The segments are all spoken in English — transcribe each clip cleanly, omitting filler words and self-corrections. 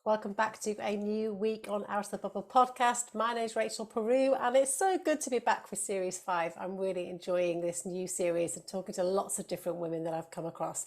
Welcome back to a new week on Out of the Bubble podcast. My name's Rachel Peru, and it's so good to be back for series 5. I'm really enjoying this new series and talking to lots of different women that I've come across.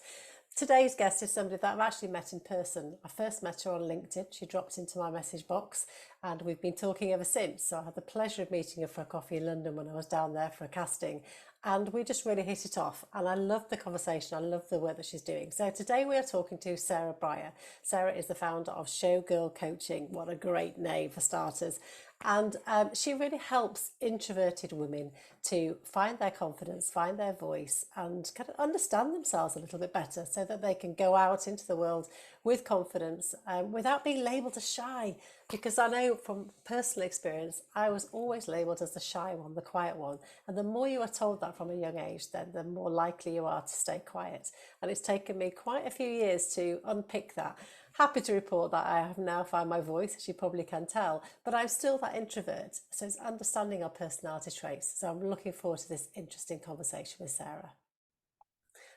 Today's guest is somebody that I've actually met in person. I first met her on LinkedIn. She dropped into my message box and we've been talking ever since. So I had the pleasure of meeting her for a coffee in London when I was down there for a casting. And we just really hit it off. And I love the conversation. I love the work that she's doing. So today we are talking to Sarah Bryer. Sarah is the founder of ShowGirl Coaching. What a great name for starters. And she really helps introverted women to find their confidence, find their voice, and kind of understand themselves a little bit better so that they can go out into the world with confidence without being labelled as shy. Because I know from personal experience, I was always labelled as the shy one, the quiet one. And the more you are told that from a young age, then the more likely you are to stay quiet. And it's taken me quite a few years to unpick that. Happy to report that I have now found my voice, as you probably can tell, but I'm still that introvert. So it's understanding our personality traits. So I'm looking forward to this interesting conversation with Sarah.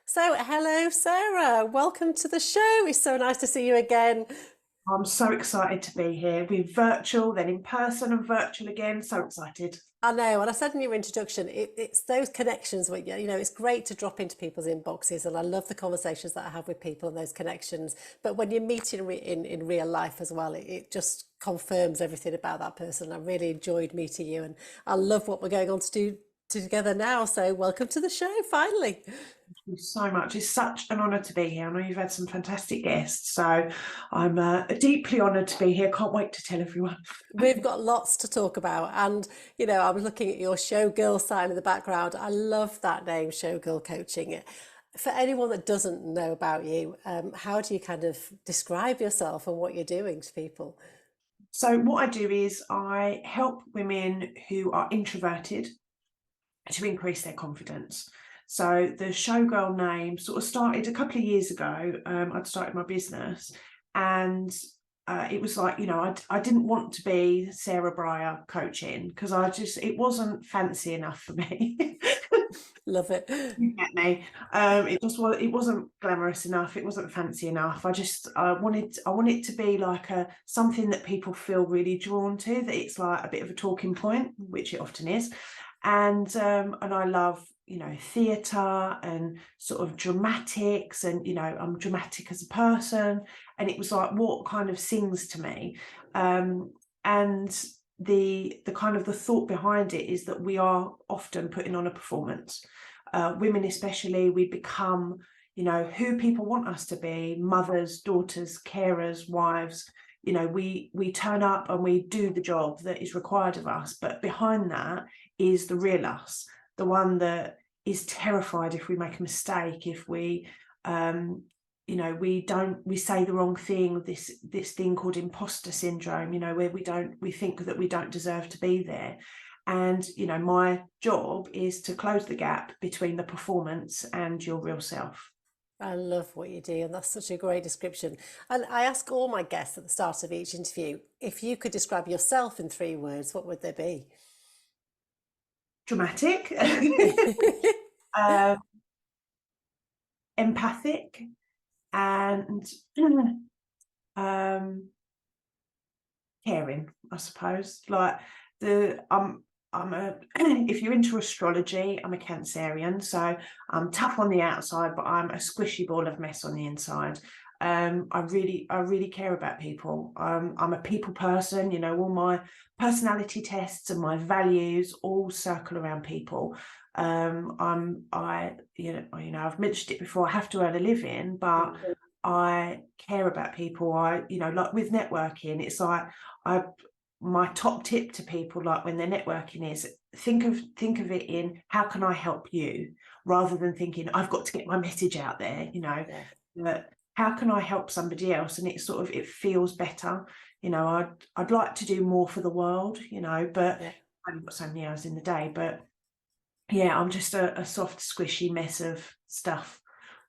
So hello, Sarah. Welcome to the show. It's so nice to see you again. I'm so excited to be here. We're virtual, then in person and virtual again. So excited. I know, and I said in your introduction, it's those connections where, it's great to drop into people's inboxes, and I love the conversations that I have with people and those connections. But when you meet in real life as well, it just confirms everything about that person. I really enjoyed meeting you, and I love what we're going on to do together now. So welcome to the show, finally. Thank you so much. It's such an honour to be here. I know you've had some fantastic guests, so I'm deeply honoured to be here. Can't wait to tell everyone. We've got lots to talk about. And, I was looking at your Showgirl sign in the background. I love that name, Showgirl Coaching. For anyone that doesn't know about you, how do you kind of describe yourself and what you're doing to people? So what I do is I help women who are introverted to increase their confidence. So the Showgirl name sort of started a couple of years ago. I'd started my business, and it was like, I didn't want to be Sarah Bryer Coaching because it wasn't fancy enough for me. Love it. You get me. It wasn't glamorous enough. It wasn't fancy enough. I wanted to be like something that people feel really drawn to, that it's like a bit of a talking point, which it often is. And I love, theatre and sort of dramatics, and I'm dramatic as a person, and it was like what kind of sings to me. And the kind of the thought behind it is that we are often putting on a performance. Women especially, we become, who people want us to be: mothers, daughters, carers, wives. We turn up and we do the job that is required of us, but behind that is the real us, the one that is terrified if we make a mistake, if we we say the wrong thing, this thing called imposter syndrome, where we think that we don't deserve to be there. And my job is to close the gap between the performance and your real self. I love what you do, and that's such a great description. And I ask all my guests at the start of each interview, if you could describe yourself in 3 words, what would they be? Dramatic. Empathic, and caring, I suppose. Like I'm a if you're into astrology, I'm a Cancerian, so I'm tough on the outside, but I'm a squishy ball of mess on the inside. I really care about people. I'm a people person. All my personality tests and my values all circle around people. I've mentioned it before, I have to earn a living, but I care about people. Like with networking, it's like my top tip to people, like when they're networking, is think of it in how can I help you, rather than thinking I've got to get my message out there. But how can I help somebody else? And it feels better. I'd like to do more for the world, but I've got so many hours in the day. But yeah, I'm just a soft, squishy mess of stuff.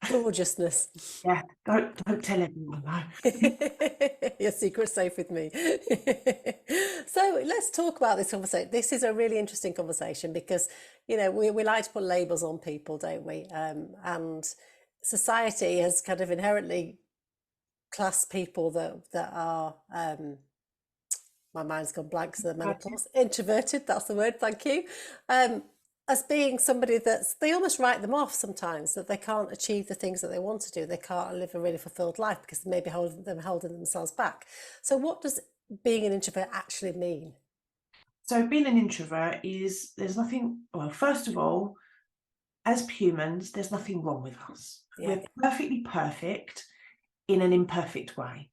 Gorgeousness. Yeah, don't tell everyone though. Your secret's safe with me. So let's talk about this conversation. This is a really interesting conversation because, we like to put labels on people, don't we? And society has kind of inherently class people that are my mind's gone blank because of the menopause. Introverted, that's the word, thank you. As being somebody they almost write them off sometimes, that they can't achieve the things that they want to do. They can't live a really fulfilled life because they may be holding themselves back. So what does being an introvert actually mean? So being an introvert there's nothing, well, first of all, as humans, there's nothing wrong with us. Yeah. We're perfectly perfect in an imperfect way.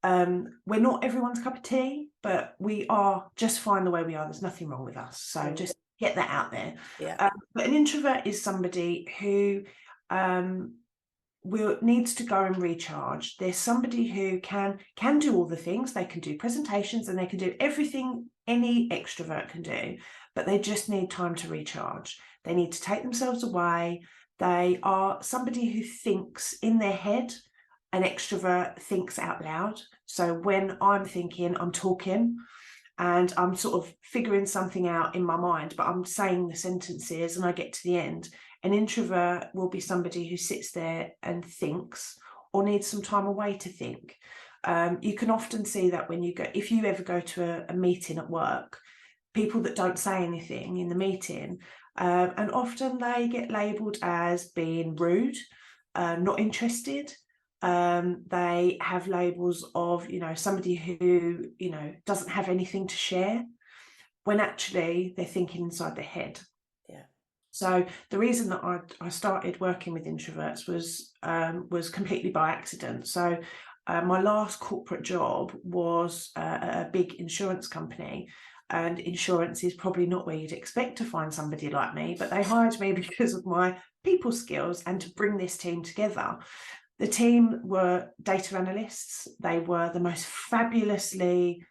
We're not everyone's cup of tea, but we are just fine the way we are. There's nothing wrong with us. So just get that out there. Yeah. But an introvert is somebody who needs to go and recharge. There's somebody who can do all the things. They can do presentations and they can do everything any extrovert can do, but they just need time to recharge. They need to take themselves away. They are somebody who thinks in their head. An extrovert thinks out loud. So when I'm thinking, I'm talking and I'm sort of figuring something out in my mind, but I'm saying the sentences and I get to the end. An introvert will be somebody who sits there and thinks or needs some time away to think. You can often see that when if you ever go to a meeting at work, people that don't say anything in the meeting, and often they get labelled as being rude, not interested. They have labels of, somebody who, doesn't have anything to share, when actually they're thinking inside their head. Yeah. So the reason that I started working with introverts was completely by accident. So my last corporate job was a big insurance company, and insurance is probably not where you'd expect to find somebody like me, but they hired me because of my people skills and to bring this team together. The team were data analysts. They were the most fabulously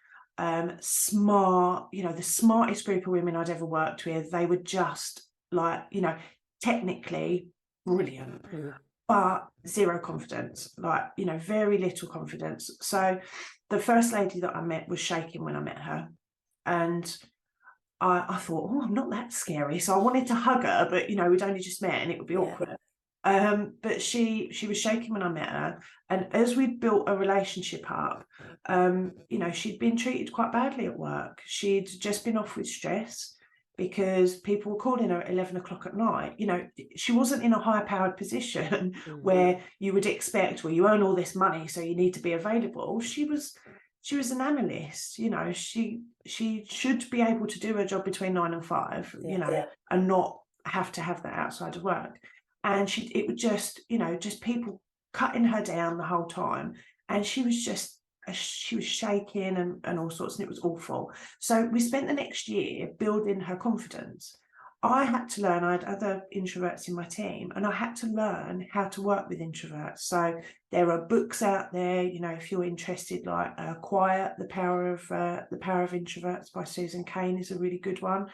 smart, the smartest group of women I'd ever worked with. They were just like, technically brilliant, but zero confidence, very little confidence. So the first lady that I met was shaking when I met her. And I thought, oh, I'm not that scary. So I wanted to hug her, but, we'd only just met and it would be awkward. But she was shaking when I met her, and as we built a relationship up, she'd been treated quite badly at work. She'd just been off with stress because people were calling her at 11 o'clock at night. She wasn't in a high-powered position where you would expect, well, you earn all this money, so you need to be available. She was an analyst. She should be able to do her job between 9 and 5, and not have to have that outside of work. And it would just people cutting her down the whole time. And she was shaking and all sorts, and it was awful. So we spent the next year building her confidence. I had to learn, I had other introverts in my team, and I had to learn how to work with introverts. So there are books out there, if you're interested, like Quiet, The Power of Introverts by Susan Cain is a really good one.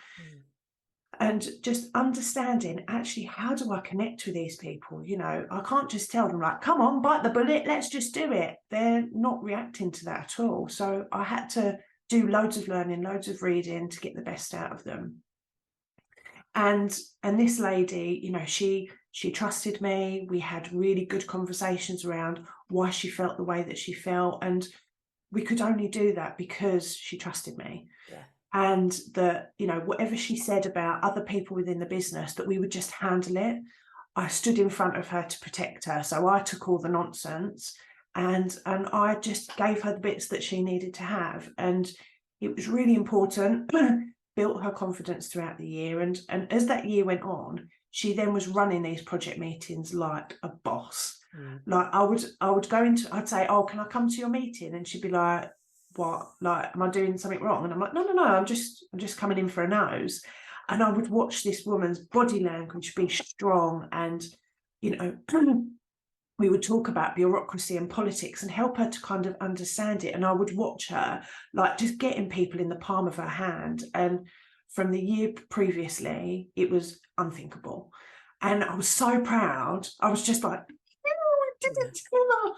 And just understanding, actually, how do I connect with these people? I can't just tell them, like, come on, bite the bullet, let's just do it. They're not reacting to that at all. So I had to do loads of learning, loads of reading to get the best out of them. And this lady, she trusted me. We had really good conversations around why she felt the way that she felt. And we could only do that because she trusted me. Yeah. And that, whatever she said about other people within the business, that we would just handle it. I stood in front of her to protect her. So I took all the nonsense and I just gave her the bits that she needed to have. And it was really important, built her confidence throughout the year. And as that year went on, she then was running these project meetings like a boss. Like I would go into, I'd say, oh, can I come to your meeting? And she'd be like, what, like, am I doing something wrong? And I'm like, no, I'm just coming in for a nose. And I would watch this woman's body language be strong, and we would talk about bureaucracy and politics and help her to kind of understand it. And I would watch her, like, just getting people in the palm of her hand. And from the year previously, it was unthinkable. And I was so proud. I was just like, we did it together.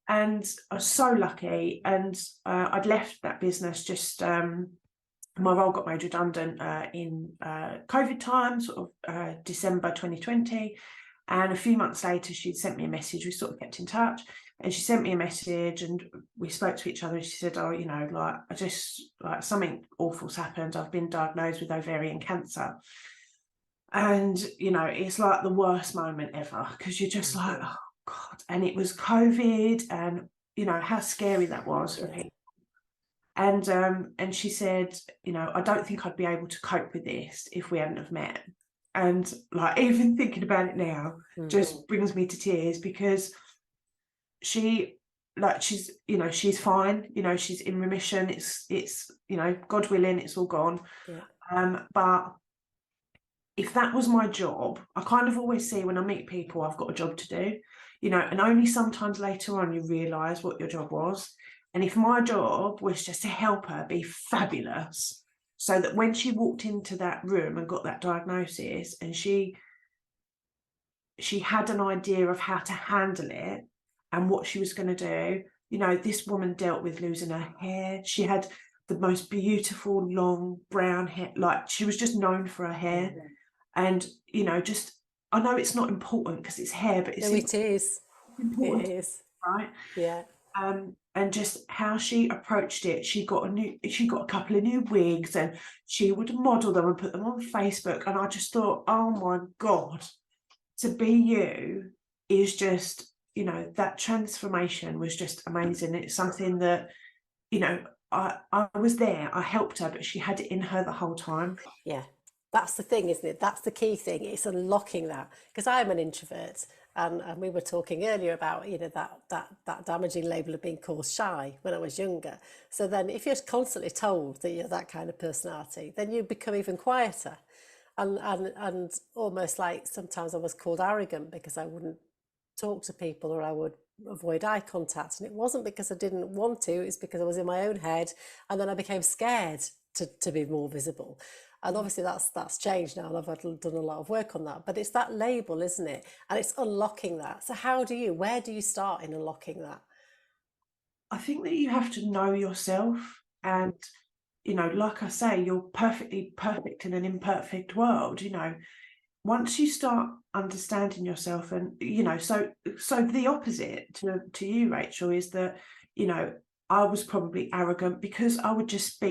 And I was so lucky. And I'd left that business just, my role got made redundant in COVID time, sort of December 2020. And a few months later, she'd sent me a message. We sort of kept in touch. And she sent me a message and we spoke to each other, and she said, oh, you know, like, I just, like, something awful's happened. I've been diagnosed with ovarian cancer. And, you know, it's like the worst moment ever, because you're just like, oh God. And it was COVID, and, you know, how scary that was for people. And she said, you know, I don't think I'd be able to cope with this if we hadn't have met. And like, even thinking about it now just brings me to tears, because she's, you know, she's fine, you know, she's in remission. It's, you know, God willing, it's all gone. But if that was my job, I kind of always see when I meet people, I've got a job to do, you know, and only sometimes later on you realise what your job was. And if my job was just to help her be fabulous, so that when she walked into that room and got that diagnosis, and she had an idea of how to handle it and what she was going to do. You know, this woman dealt with losing her hair. She had the most beautiful long brown hair, like she was just known for her hair. And, you know, just, I know it's not important because it's hair, but it's it is important, it is, right? yeah. And just how she approached it. She got a couple of new wigs, and she would model them and put them on Facebook. And I just thought, oh my God, to be you is just, you know, that transformation was just amazing. It's something that, you know, I was there, I helped her, but she had it in her the whole time. Yeah, that's the thing, isn't it? That's the key thing. It's unlocking that, because I'm an introvert, and we were talking earlier about, you know, that damaging label of being called shy when I was younger. So then, if you're constantly told that you're that kind of personality, then you become even quieter, and almost like sometimes I was called arrogant because I wouldn't talk to people, or I would avoid eye contact. And it wasn't because I didn't want to, it's because I was in my own head, and then I became scared to be more visible. And obviously that's changed now, and I've done a lot of work on that. But it's that label, isn't it? And it's unlocking that. So where do you start in unlocking that? I think that you have to know yourself, and, you know, like I say, you're perfectly perfect in an imperfect world. You know, once you start understanding yourself, and, you know, so the opposite to you, Rachel, is that, you know, I was probably arrogant because I would just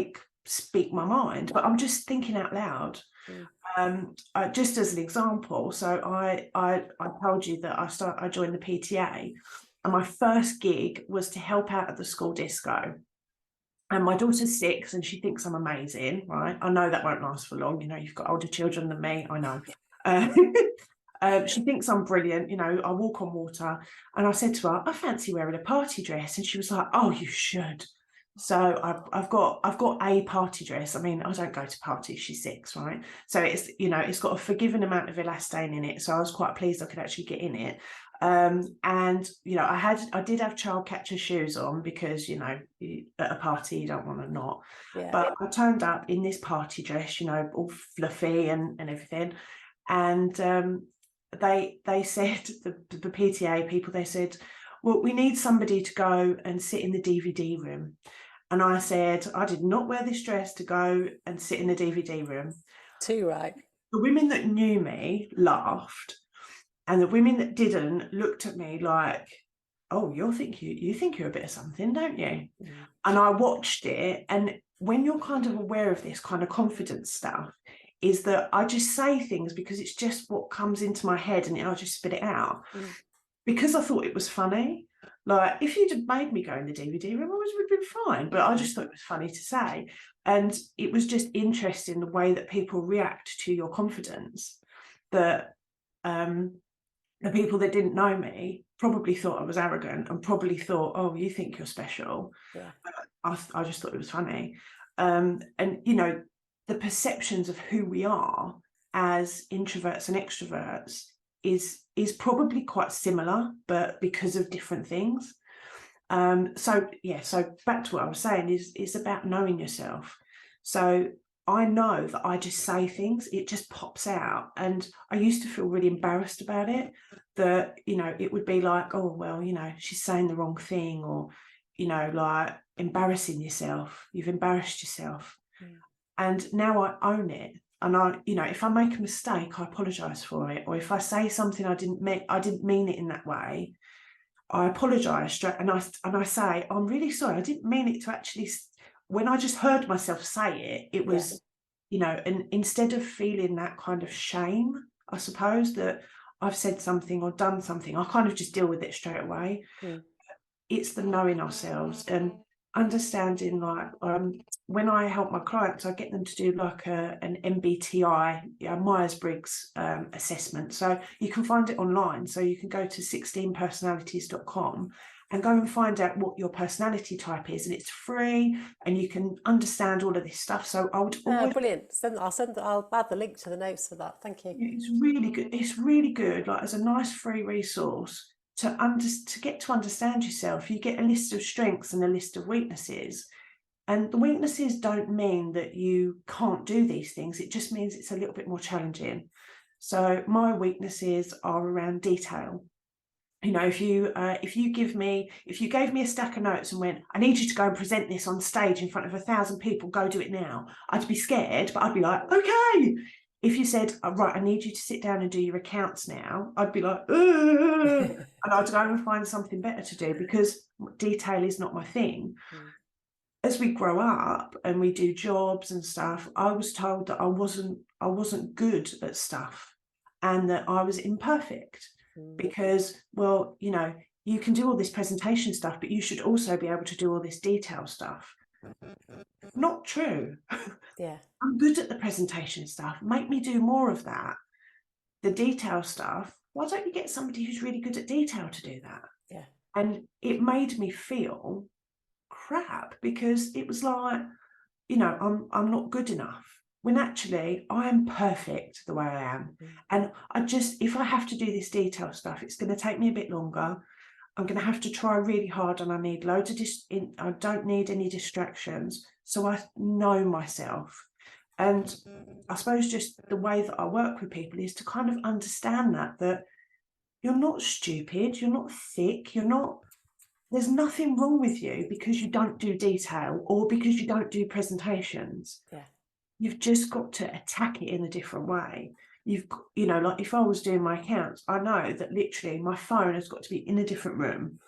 speak my mind, but I'm just thinking out loud. Just as an example, so I told you that I joined the PTA, and my first gig was to help out at the school disco. And my daughter's 6 and she thinks I'm amazing, right? I know that won't last for long. You know, you've got older children than me, I know. She thinks I'm brilliant, you know, I walk on water. And I said to her, I fancy wearing a party dress. And she was like, oh, you should. So I've got a party dress. I mean, I don't go to parties, she's 6, right? So it's, you know, it's got a forgiving amount of elastane in it. So I was quite pleased I could actually get in it. And, you know, I did have child catcher shoes on because, you know, at a party you don't want to not. But I turned up in this party dress, you know, all fluffy and everything. And they said, the PTA people, they said, well, we need somebody to go and sit in the DVD room. And I said, I did not wear this dress to go and sit in the DVD room. Too right. The women that knew me laughed, and the women that didn't looked at me like, oh, you think you're a bit of something, don't you? And I watched it. And when you're kind of aware of this kind of confidence stuff, is that I just say things because it's just what comes into my head, and I just spit it out. Because I thought it was funny. Like, if you'd have made me go in the DVD room, I would have been fine. But I just thought it was funny to say. And it was just interesting the way that people react to your confidence. That the people that didn't know me probably thought I was arrogant, and probably thought, oh, you think you're special. I just thought it was funny. And, you know, the perceptions of who we are as introverts and extroverts is probably quite similar, but because of different things. So back to what I was saying, is about knowing yourself. So I know that I just say things, it just pops out. And I used to feel really embarrassed about it, that, you know, it would be like, oh, well, you know, she's saying the wrong thing, or, you know, like embarrassing yourself. You've embarrassed yourself. And now I own it. And I, you know, if I make a mistake, I apologize for it. Or if I say something I didn't mean it in that way, I apologise straight, and I say, I'm really sorry, I didn't mean it to actually. When I just heard myself say it, it was, and instead of feeling that kind of shame, I suppose, that I've said something or done something, I kind of just deal with it straight away. It's the knowing ourselves and understanding, like, when I help my clients, I get them to do like an MBTI, Myers-Briggs assessment. So you can find it online. So you can go to 16personalities.com and go and find out what your personality type is, and it's free, and you can understand all of this stuff. So I would always. Brilliant. I'll add the link to the notes for that. Thank you. It's really good. It's really good, like, as a nice free resource to get to understand yourself. You get a list of strengths and a list of weaknesses. And the weaknesses don't mean that you can't do these things. It just means it's a little bit more challenging. So my weaknesses are around detail. If you gave me a stack of notes and went, I need you to go and present this on stage in front of 1,000 people, go do it now, I'd be scared, but I'd be like, okay. If you said, right, I need you to sit down and do your accounts now, I'd be like, and I'd go and find something better to do, because detail is not my thing. As we grow up and we do jobs and stuff, I was told that I wasn't good at stuff and that I was imperfect, because, well, you can do all this presentation stuff, but you should also be able to do all this detail stuff. Not true. Yeah. I'm good at the presentation stuff. Make me do more of that. The detail stuff, why don't you get somebody who's really good at detail to do that? Yeah. And it made me feel crap, because it was like, I'm not good enough, when actually I am perfect the way I am. And if I have to do this detail stuff, it's going to take me a bit longer. I'm going to have to try really hard, and I need loads of I don't need any distractions. So I know myself. And I suppose just the way that I work with people is to kind of understand that you're not stupid, you're not thick, there's nothing wrong with you because you don't do detail or because you don't do presentations. Yeah. You've just got to attack it in a different way. Like, if I was doing my accounts, I know that literally my phone has got to be in a different room.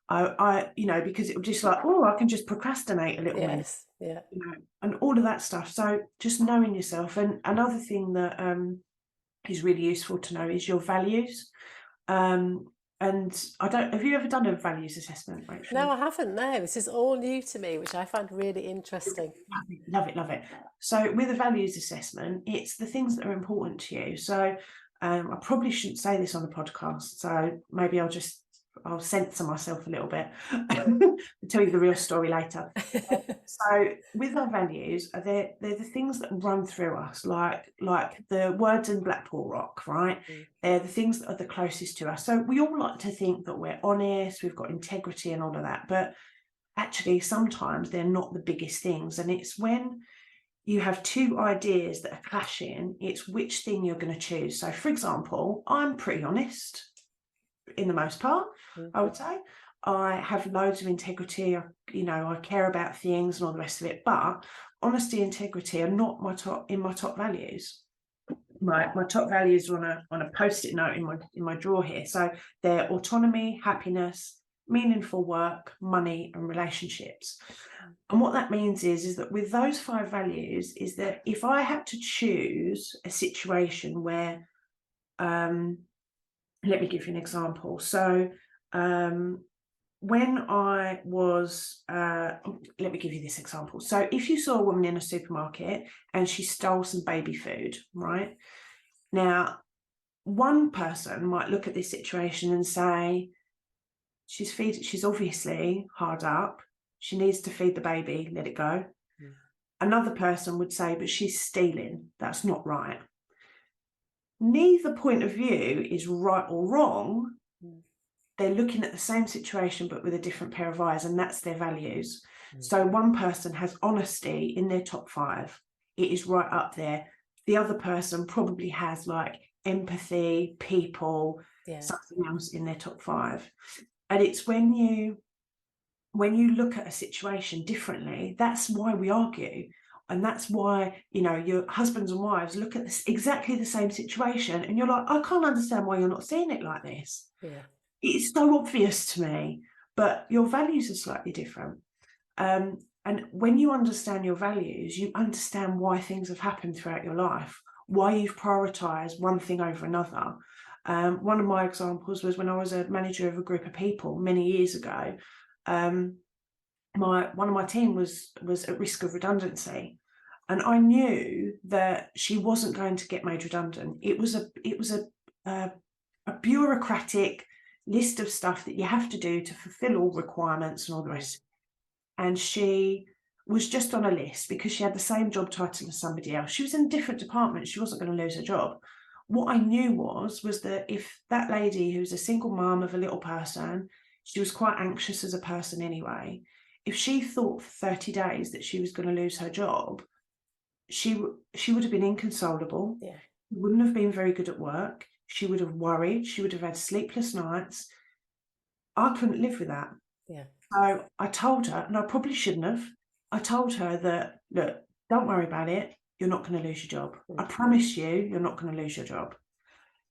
Because it would just like, I can just procrastinate a little bit. Yes. Yeah. And all of that stuff. So just knowing yourself. And another thing that is really useful to know is your values. And have you ever done a values assessment, Rachel? No, I haven't. No, this is all new to me, which I find really interesting. Love it. So with a values assessment, it's the things that are important to you. So I probably shouldn't say this on the podcast, so maybe I'll censor myself a little bit. I'll tell you the real story later. So with our values, they're the things that run through us, like the words in Blackpool Rock, right? They're the things that are the closest to us. So we all like to think that we're honest, we've got integrity and all of that, but actually sometimes they're not the biggest things. And it's when you have two ideas that are clashing, it's which thing you're going to choose. So for example, I'm pretty honest in the most part, I would say. I have loads of integrity. I care about things and all the rest of it. But honesty and integrity are not my top values. My top values are on a post-it note in my drawer here. So they're autonomy, happiness, meaningful work, money, and relationships. And what that means is that with those 5 values, is that if I had to choose a situation where, let me give you an example. So when I was, let me give you this example. So if you saw a woman in a supermarket and she stole some baby food, right? Now, one person might look at this situation and say, she's obviously hard up. She needs to feed the baby, let it go. Another person would say, but she's stealing. That's not right. Neither point of view is right or wrong. They're looking at the same situation, but with a different pair of eyes, and that's their values. So one person has honesty in their top 5. It is right up there. The other person probably has like empathy, people, something else in their top 5. And it's when you look at a situation differently, that's why we argue. And that's why, your husbands and wives look at exactly the same situation and you're like, I can't understand why you're not seeing it like this. Yeah. it's so obvious to me, but your values are slightly different. And when you understand your values, you understand why things have happened throughout your life, why you've prioritized one thing over another. One of my examples was when I was a manager of a group of people many years ago. One of my team was at risk of redundancy, and I knew that she wasn't going to get made redundant. It was a bureaucratic list of stuff that you have to do to fulfill all requirements and all the rest. And she was just on a list because she had the same job title as somebody else. She was in a different department. She wasn't going to lose her job. What I knew was that if that lady, who's a single mum of a little person, she was quite anxious as a person anyway. If she thought for 30 days that she was going to lose her job, she would have been inconsolable. Yeah. Wouldn't have been very good at work. She would have worried. She would have had sleepless nights. I couldn't live with that. Yeah. So I told her, and I probably shouldn't have, I told her that, look, don't worry about it. You're not going to lose your job. I promise you, you're not going to lose your job.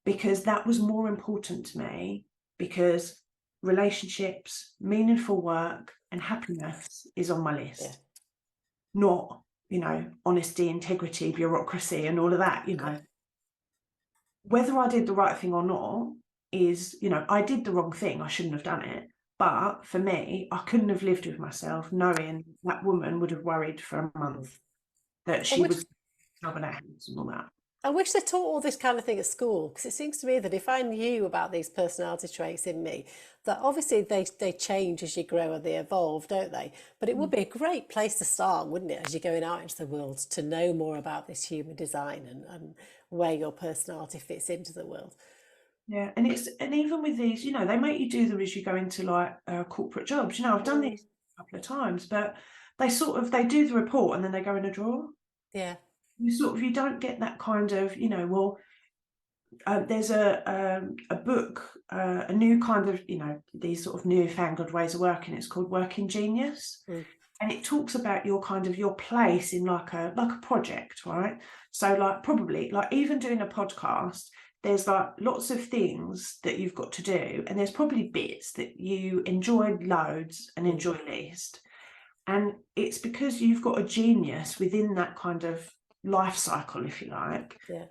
Because that was more important to me, because relationships, meaningful work, and happiness is on my list. Yeah. Not, honesty, integrity, bureaucracy, and all of that, Yeah. Whether I did the right thing or not is, I did the wrong thing. I shouldn't have done it. But for me, I couldn't have lived with myself knowing that woman would have worried for a month that she was job and house and all that. I wish they taught all this kind of thing at school, because it seems to me that if I knew about these personality traits in me, that obviously they change as you grow and they evolve, don't they? But it would be a great place to start, wouldn't it, as you're going out into the world, to know more about this human design and where your personality fits into the world. Yeah, and even with these, they make you do them as you go into like corporate jobs. I've done these a couple of times, but they do the report and then they go in a drawer. Yeah. You don't get that kind of, there's a book, a new kind of, these sort of newfangled ways of working. It's called Working Genius. And it talks about your place in like a project, right? So like probably like even doing a podcast, there's like lots of things that you've got to do, and there's probably bits that you enjoy loads and enjoy least. And it's because you've got a genius within that kind of life cycle, if you like. Yeah.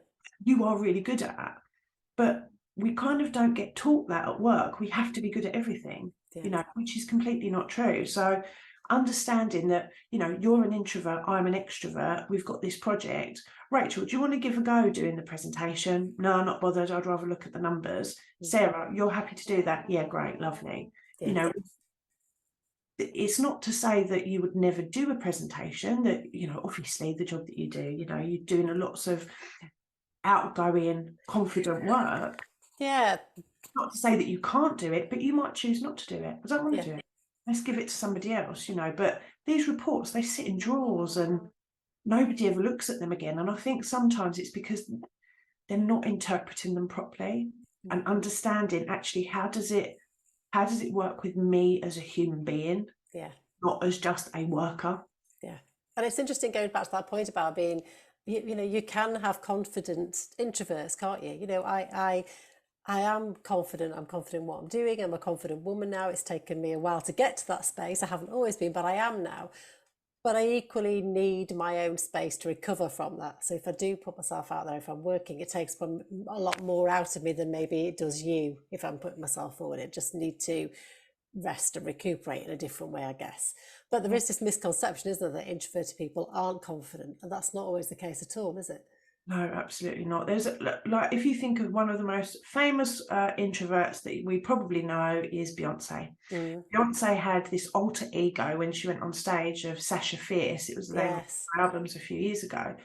You are really good at that. But we kind of don't get taught that at work. We have to be good at everything, which is completely not true. So understanding that, you're an introvert, I'm an extrovert, we've got this project. Rachel, do you want to give a go doing the presentation? No, not bothered. I'd rather look at the numbers. Sarah, you're happy to do that? Yeah, great, lovely. Yeah. It's not to say that you would never do a presentation, that, obviously the job that you do, you're doing lots of outgoing, confident work. Yeah. Not to say that you can't do it, but you might choose not to do it. I don't want to do it. Let's give it to somebody else, But these reports, they sit in drawers and nobody ever looks at them again. And I think sometimes it's because they're not interpreting them properly and understanding actually how does it work with me as a human being, not as just a worker. Yeah. And it's interesting going back to that point about being, you can have confident introverts, can't you? I am confident. I'm confident in what I'm doing. I'm a confident woman now. It's taken me a while to get to that space. I haven't always been, but I am now. But I equally need my own space to recover from that. So if I do put myself out there, if I'm working, it takes a lot more out of me than maybe it does you if I'm putting myself forward. It just need to rest and recuperate in a different way, I guess. But there is this misconception, isn't there, that introverted people aren't confident, and that's not always the case at all, is it? No, absolutely not. There's like, if you think of one of the most famous introverts that we probably know is Beyonce. Beyonce had this alter ego when she went on stage of Sasha Fierce. It was the name of her albums a few years ago.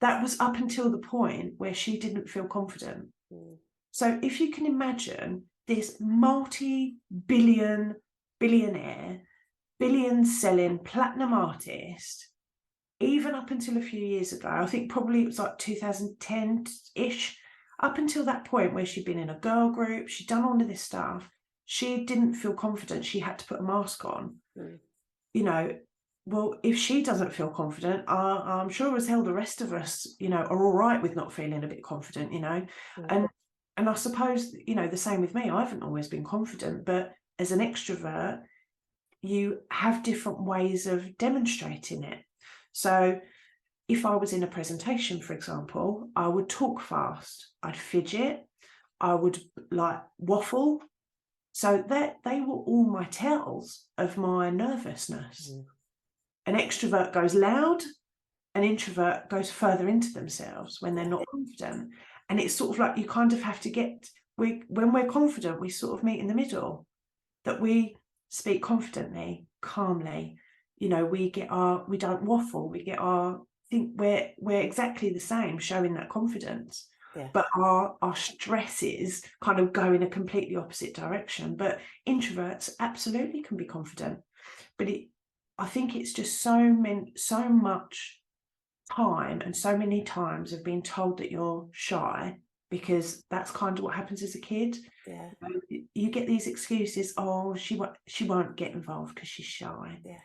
That was up until the point where she didn't feel confident. So if you can imagine this multi-billionaire, billion-selling platinum artist, even up until a few years ago, I think probably it was like 2010-ish, up until that point where she'd been in a girl group, she'd done all of this stuff, she didn't feel confident, she had to put a mask on. Well, if she doesn't feel confident, I'm sure as hell the rest of us, are all right with not feeling a bit confident, And And I suppose, you know, the same with me. I haven't always been confident, but as an extrovert, you have different ways of demonstrating it. So if I was in a presentation, for example, I would talk fast, I'd fidget, I would like waffle. So that they were all my tells of my nervousness. Mm. An extrovert goes loud, an introvert goes further into themselves when they're Yeah. not confident. And it's sort of like you kind of have to when we're confident, we sort of meet in the middle, that we speak confidently, calmly. You know, we don't waffle, we get our, think we're exactly the same, showing that confidence. Yeah. But our stresses kind of go in a completely opposite direction. But introverts absolutely can be confident. But I think it's just so much time and so many times of being told that you're shy, because that's kind of what happens as a kid. Yeah. You get these excuses, oh, she won't get involved because she's shy. Yeah.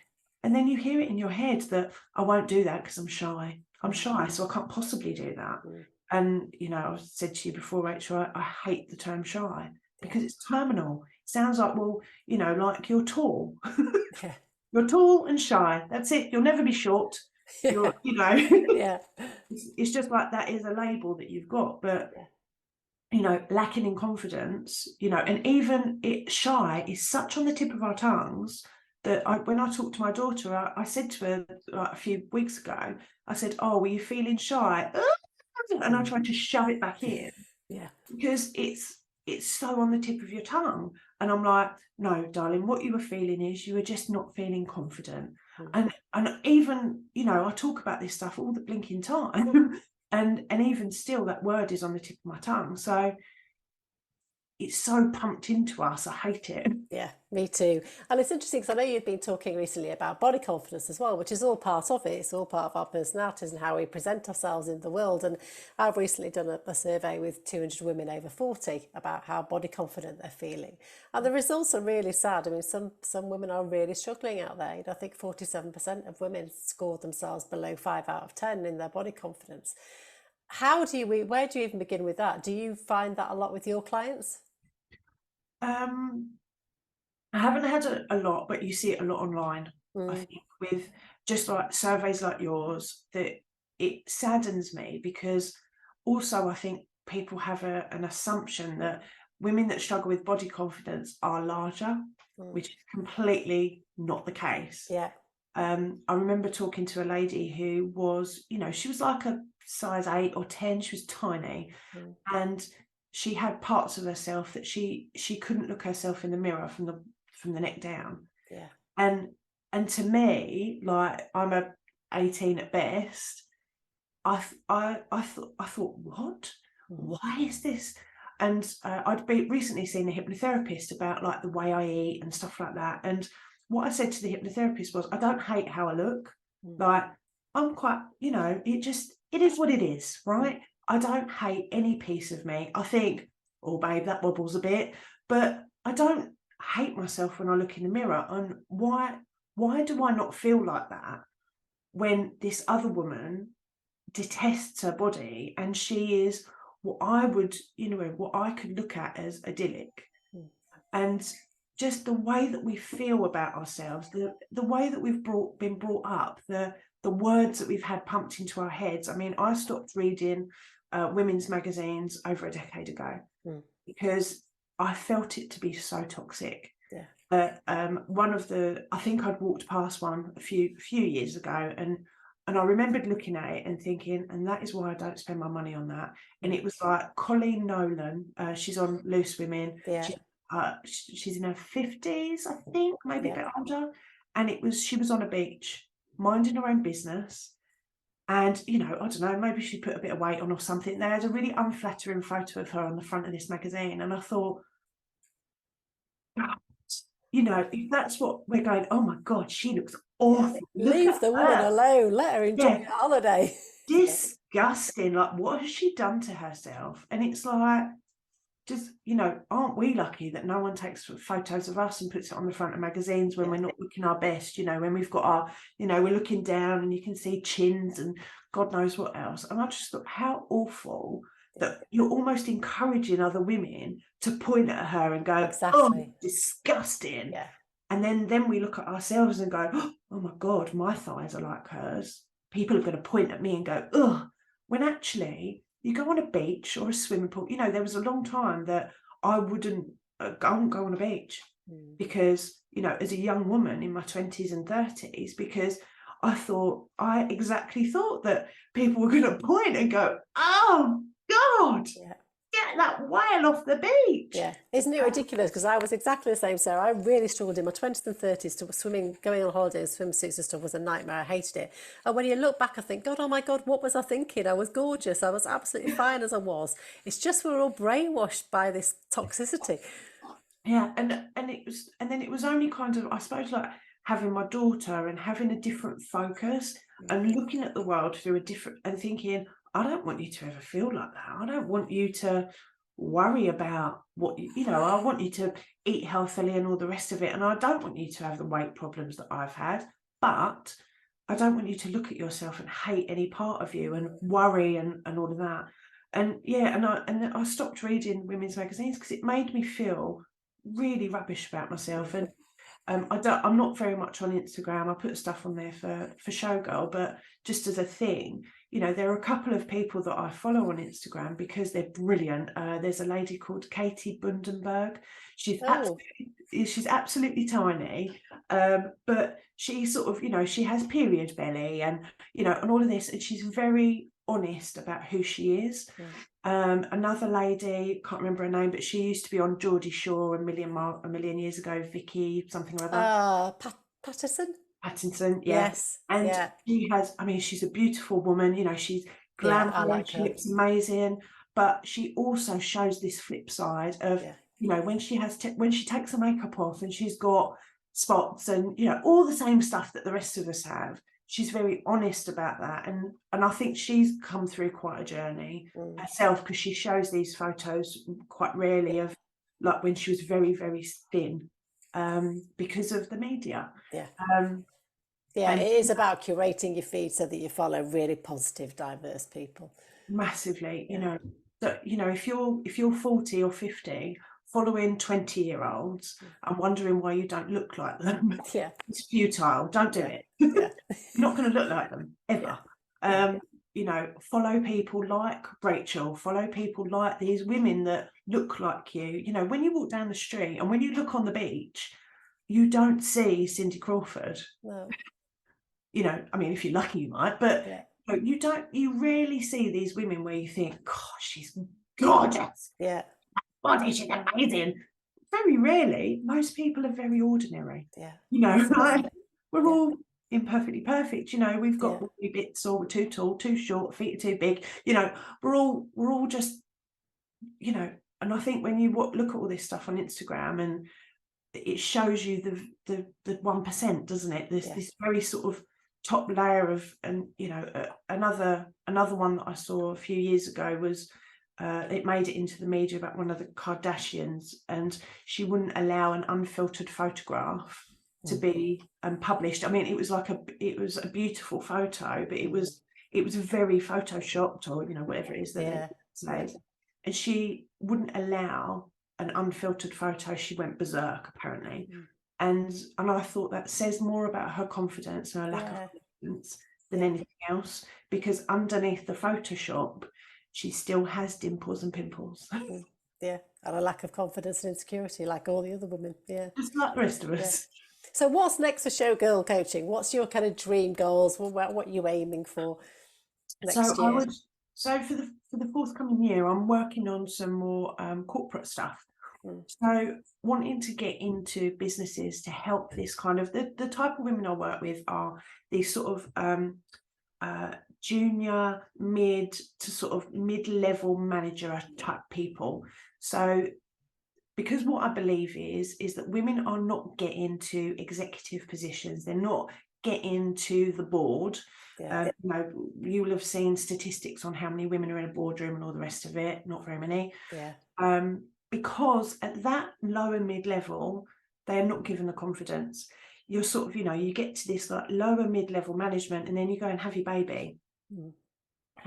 And then you hear it in your head that I won't do that because I'm shy. I'm shy, so I can't possibly do that. Mm. And, you know, I said to you before, Rachel, I hate the term shy because Yeah. it's terminal. It sounds like, well, you know, like you're tall. Yeah. You're tall and shy. That's it. You'll never be short. You're, you know, Yeah. it's just like that is a label that you've got. But, Yeah. you know, lacking in confidence, you know, and even shy is such on the tip of our tongues that when I talked to my daughter, I said to her like a few weeks ago, I said, oh, were you feeling shy? And I tried to shove it back in Yeah. because it's so on the tip of your tongue. And I'm like, no, darling, what you were feeling is you were just not feeling confident. Mm. And even, you know, I talk about this stuff all the blinking time. and even still that word is on the tip of my tongue. So it's so pumped into us. I hate it. Yeah, me too. And it's interesting because I know you've been talking recently about body confidence as well, which is all part of it. It's all part of our personalities and how we present ourselves in the world. And I've recently done a survey with 200 women over 40 about how body confident they're feeling. And the results are really sad. I mean, some women are really struggling out there. I think 47% of women scored themselves below 5 out of 10 in their body confidence. Where do you even begin with that? Do you find that a lot with your clients? I haven't had a lot, but you see it a lot online. I Mm. think with just like surveys like yours, that it saddens me because also I think people have an assumption that women that struggle with body confidence are larger, Mm. which is completely not the case. Yeah. I remember talking to a lady who was, you know, she was like a size 8 or 10. She was tiny, Mm. and she had parts of herself that she couldn't look herself in the mirror from the neck down. Yeah. And to me, like I'm a 18 at best, I thought, what? Mm. Why is this? And I'd recently seen a hypnotherapist about like the way I eat and stuff like that. And what I said to the hypnotherapist was, I don't hate how I look. Mm. Like I'm quite, you know, it is what it is, Mm. right? I don't hate any piece of me. I think, oh babe, that wobbles a bit, but I don't hate myself when I look in the mirror. And why do I not feel like that when this other woman detests her body and she is what I would, you know, what I could look at as idyllic? Mm. And just the way that we feel about ourselves, the way that we've been brought up, the words that we've had pumped into our heads. I mean, I stopped reading women's magazines over a decade ago Mm. because I felt it to be so toxic. Yeah. I think I'd walked past one a few years ago, and I remembered looking at it and thinking, and that is why I don't spend my money on that. And it was like Colleen Nolan. She's on Loose Women. Yeah. She's in her 50s, I think, maybe a Yeah. bit older. And she was on a beach, minding her own business. And, you know, I don't know, maybe she put a bit of weight on or something. They had a really unflattering photo of her on the front of this magazine. And I thought, you know, if that's what we're going, oh my God, she looks awful. Look Leave at the woman her. alone. Let her enjoy Yeah, her holiday. disgusting. Like, what has she done to herself? And it's like, just, you know, aren't we lucky that no one takes photos of us and puts it on the front of magazines when Yeah. we're not looking our best, you know, when we've got our, you know, we're looking down and you can see chins and God knows what else. And I just thought, how awful that you're almost encouraging other women to point at her and go, oh, Exactly. disgusting. Yeah. And then we look at ourselves and go, oh my God, my thighs are like hers. People are going to point at me and go, ugh. When actually, you go on a beach or a swimming pool. There was a long time that I wouldn't go on a beach because, as a young woman in my 20s and 30s, because I exactly thought that people were going to point and go, oh God, get that whale off the beach. Yeah, isn't it ridiculous? Because I was exactly the same, Sarah. I really struggled in my 20s and 30s to swimming, going on holidays, swimsuits and stuff was a nightmare. I hated it. And when you look back, I think, God, oh my God, what was I thinking? I was gorgeous. I was absolutely fine as I was. It's just we're all brainwashed by this toxicity. Yeah, and then it was only kind of, I suppose, like having my daughter and having a different focus and looking at the world through a different and thinking, I don't want you to ever feel like that. I don't want you to worry about what I want you to eat healthily and all the rest of it. And I don't want you to have the weight problems that I've had, but I don't want you to look at yourself and hate any part of you and worry and all of that. And yeah, and I stopped reading women's magazines because it made me feel really rubbish about myself. And I'm not very much on Instagram. I put stuff on there for ShowGirl, but just as a thing, there are a couple of people that I follow on Instagram because they're brilliant. There's a lady called Katie Bundenberg. She's absolutely tiny, but she sort of, she has period belly and, and all of this, and she's very honest about who she is. Another lady, can't remember her name, but she used to be on Geordie Shore a million years ago, Vicky something or other. Pattinson, yeah. Yes. And Yeah. she has, she's a beautiful woman, she's glamorous, I like she her. looks amazing, but she also shows this flip side of, when she takes her makeup off and she's got spots and, all the same stuff that the rest of us have. She's very honest about that. And I think she's come through quite a journey herself because she shows these photos quite rarely of like when she was very, very thin because of the media. It is about curating your feed so that you follow really positive, diverse people. Massively, if you're 40 or 50 following 20-year-olds and wondering why you don't look like them, it's futile. Don't do it. You're not going to look like them ever. Follow people like Rachel, follow people like these women that look like you. When you walk down the street and when you look on the beach, you don't see Cindy Crawford. No. If you're lucky you might, but you rarely see these women where you think, gosh, she's gorgeous. Yeah. Body, she's amazing. Very rarely. Most people are very ordinary. Yeah. We're all imperfectly perfect. We've got bits, or we're too tall, too short, feet are too big. We're all just, and I think when you look at all this stuff on Instagram and it shows you the 1%, doesn't it? This very sort of top layer of, and another one that I saw a few years ago was it made it into the media about one of the Kardashians, and she wouldn't allow an unfiltered photograph to be published. It was a beautiful photo, but it was very photoshopped, or whatever it is that they say. And she wouldn't allow an unfiltered photo. She went berserk apparently. And I thought that says more about her confidence and her lack of confidence than anything else, because underneath the Photoshop she still has dimples and pimples. And a lack of confidence and insecurity like all the other women. Just like the rest of us. So what's next for ShowGirl Coaching? What's your kind of dream goals? What are you aiming for next year? So for the forthcoming year, I'm working on some more corporate stuff. So wanting to get into businesses to help this kind of, the type of women I work with are these sort of junior, mid to sort of mid-level manager type people. So because what I believe is that women are not getting to executive positions, they're not getting to the board. You will have seen statistics on how many women are in a boardroom and all the rest of it. Not very many. Because at that lower mid-level, they are not given the confidence. You're sort of, you get to this like lower mid-level management, and then you go and have your baby.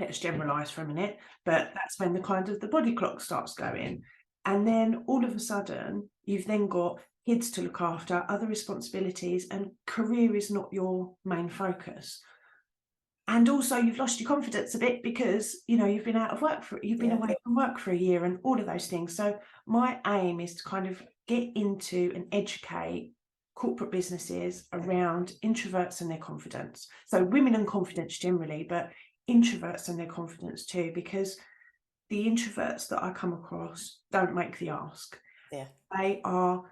let's generalize for a minute, but that's when the kind of the body clock starts going. And then all of a sudden, you've then got kids to look after, other responsibilities, and career is not your main focus. And also you've lost your confidence a bit because, you know, you've been out of work you've been Yeah. away from work for a year and all of those things. So my aim is to kind of get into and educate corporate businesses around introverts and their confidence. So women and confidence generally, but introverts and their confidence too, because the introverts that I come across don't make the ask. Yeah. They are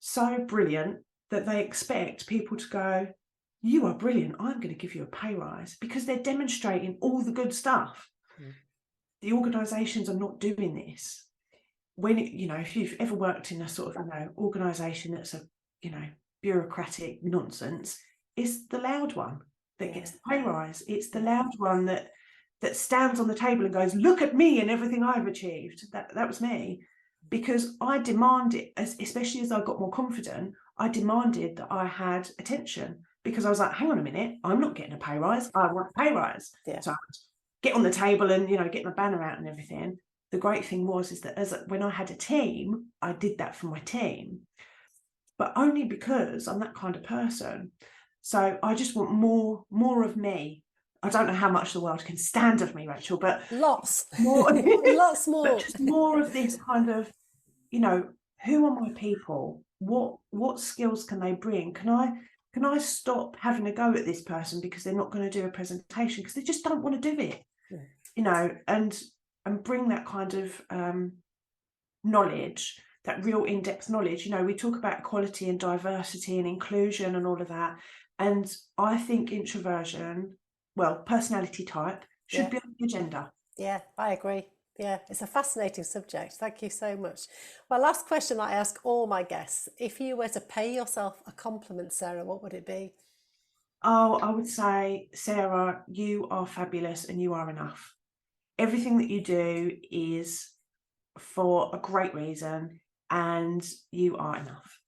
so brilliant that they expect people to go, you are brilliant, I'm going to give you a pay rise, because they're demonstrating all the good stuff. The organisations are not doing this. When you know, if you've ever worked in a sort of, you know, organisation that's a, you know, bureaucratic nonsense, it's the loud one that gets the pay rise. It's the loud one that stands on the table and goes, look at me and everything I've achieved. That was me, because I demanded, especially as I got more confident, I demanded that I had attention, because I was like, hang on a minute, I'm not getting a pay rise, I want a pay rise. Yeah. So I'd get on the table and, you know, get my banner out and everything. The great thing is that when I had a team, I did that for my team, but only because I'm that kind of person. So I just want more of me. I don't know how much the world can stand of me, Rachel, but Lots. more, Lots more. but just more of this kind of, you know, who are my people? What skills can they bring? Can I stop having a go at this person because they're not going to do a presentation because they just don't want to do it, you know, and bring that kind of knowledge, that real in-depth knowledge. You know, we talk about equality and diversity and inclusion and all of that, and I think introversion, well, personality type, should be on the agenda. Yeah, I agree. Yeah, it's a fascinating subject. Thank you so much. My last question I ask all my guests: if you were to pay yourself a compliment, Sarah, what would it be? Oh, I would say, Sarah, you are fabulous and you are enough. Everything that you do is for a great reason, and you are enough.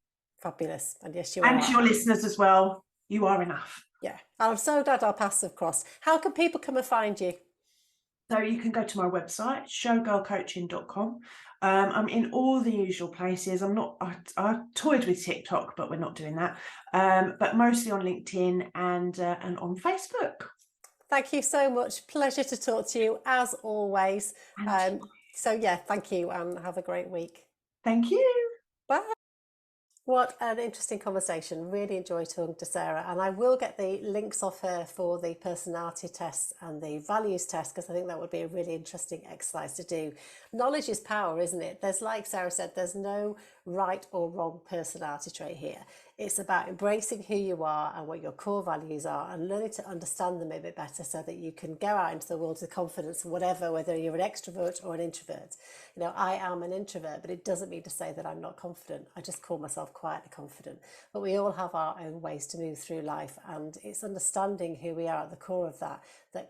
Fabulous. And yes, you And to are. your listeners as well, you are enough. Yeah. And I'm so glad our paths have crossed. How can people come and find you? So you can go to my website, showgirlcoaching.com. I'm in all the usual places. I toyed with TikTok, but we're not doing that. But mostly on LinkedIn and on Facebook. Thank you so much. Pleasure to talk to you as always. And So yeah, thank you and have a great week. thank you. Bye. What an interesting conversation. Really enjoyed talking to Sarah, and I will get the links off her for the personality test and the values test, because I think that would be a really interesting exercise to do. Knowledge is power, isn't it? There's, like Sarah said, there's no right or wrong personality trait here. It's about embracing who you are and what your core values are and learning to understand them a bit better so that you can go out into the world with confidence, whatever, whether you're an extrovert or an introvert. You know, I am an introvert, but it doesn't mean to say that I'm not confident. I just call myself quietly confident. But we all have our own ways to move through life, and it's understanding who we are at the core of that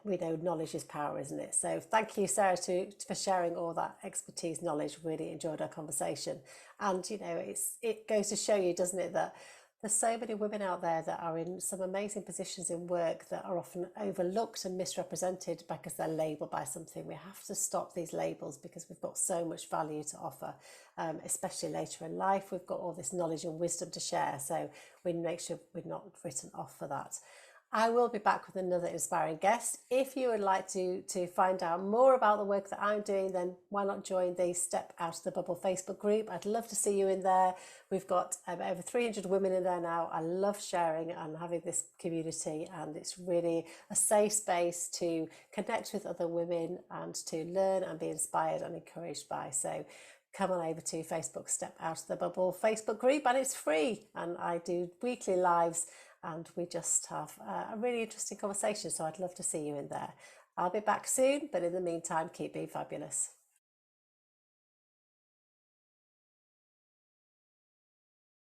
we know knowledge is power, isn't it? So thank you, Sarah, for sharing all that expertise, knowledge. Really enjoyed our conversation. And, you know, it goes to show you, doesn't it, that there's so many women out there that are in some amazing positions in work that are often overlooked and misrepresented because they're labelled by something. We have to stop these labels because we've got so much value to offer, especially later in life. We've got all this knowledge and wisdom to share, so we make sure we're not written off for that. I will be back with another inspiring guest. If you would like to find out more about the work that I'm doing, then why not join the Step Out of the Bubble Facebook group? I'd love to see you in there. We've got over 300 women in there now. I love sharing and having this community, and it's really a safe space to connect with other women and to learn and be inspired and encouraged by. So come on over to Facebook Step Out of the Bubble Facebook group, and it's free, and I do weekly lives and we just have a really interesting conversation, so I'd love to see you in there. I'll be back soon, but in the meantime, keep being fabulous.